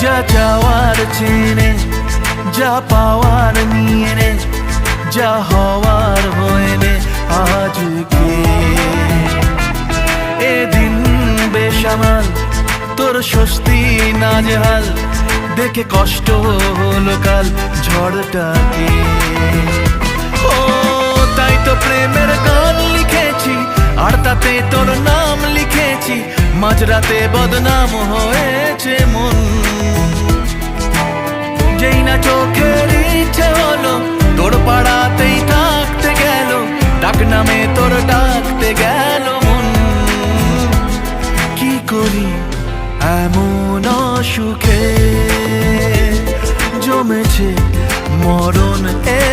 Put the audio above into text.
যা চাওয়ার চেনে, যা পাওয়ার নিয়ে নে, যা হওয়ার হয়ে নে আজকে। এদিন বেসামাল, তোর স্বস্তি নাজেহাল, দেখে কষ্ট হলো কাল ঝড়টাকে। ও তাই তো প্রেমের গান লিখেছি, আর তাতে তোর নাম লিখেছি, মাঝরাতে বদনাম হয়েছে মন। যেই না চোখের ইচ্ছে হলো, তোর পাড়াতেই থাকতে গেল, ডাক নামে তোর ডাকতে গেল মন। কি করি এমন অসুখে, জমেছে মরণ এ